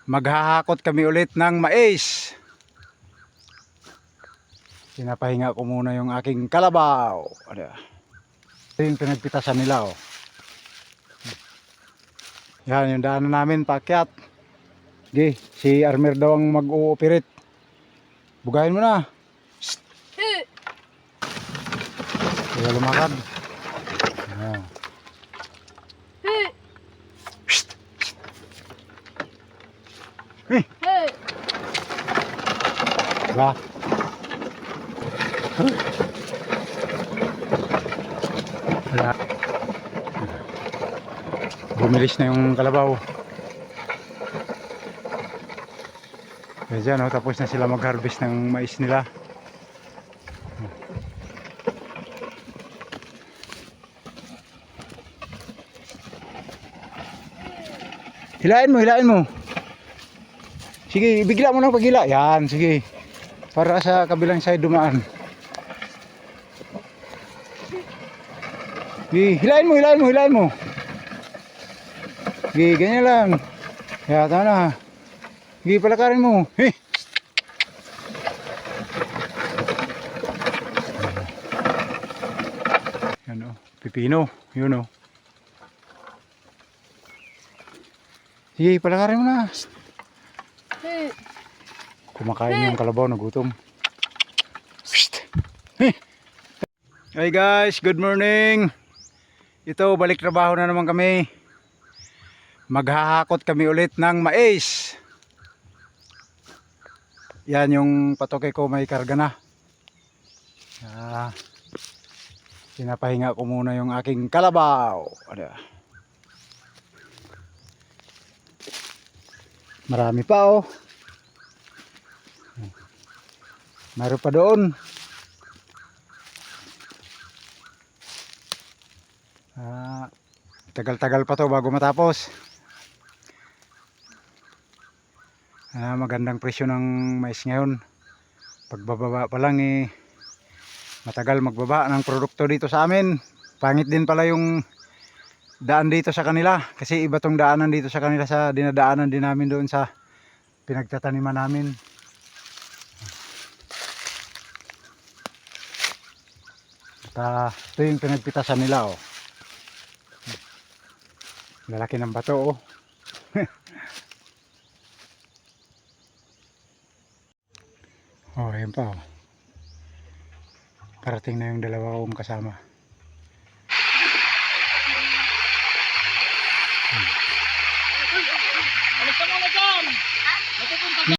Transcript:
Maghahakot kami ulit ng mais. Pinapahinga ko muna yung aking kalabaw. Ito yung pinagpitasan nila, oh. Yan yung daanan namin paakyat. Okay, si Armer daw ang mag-ooperate. Bugayin mo na. Kaya lumakad. Ayan. Diba? Wala. Bumilis na yung kalabaw. Kaya dyan, oh, tapos na sila mag-harvest ng mais nila. Hilain mo, hilain mo. Sige, bigla mo ng paghila. Yan, sige. Para sa kabilang side dumaan. Sige, hilain mo, hilain mo, hilain mo. Sige, ganyan lang. Kaya tama na. Sige, palakarin mo. Hey. Yan, oh, pipino. Yun, oh. Sige, palakarin mo na. Kumakain yung kalabaw, nagutom. Hey guys, good morning. Ito, balik trabaho na naman kami. Maghahakot kami ulit ng mais. Yan yung patoke ko, may karga na. Pinapahinga ko muna yung aking kalabaw. Marami pa, oh. Meron pa doon. Tagal-tagal pa to bago matapos. Magandang presyo ng mais ngayon. Pagbababa pa lang, matagal magbaba ng produkto dito sa amin. Pangit din pala yung daan dito sa kanila. Kasi iba tong daanan dito sa kanila sa dinadaanan din namin doon sa pinagtataniman namin. Ito yung pinagpitasan nila, oh. Lalaki ng bato, oh. Oh, ayun pa, oh. Parating na yung dalawa kong kasama.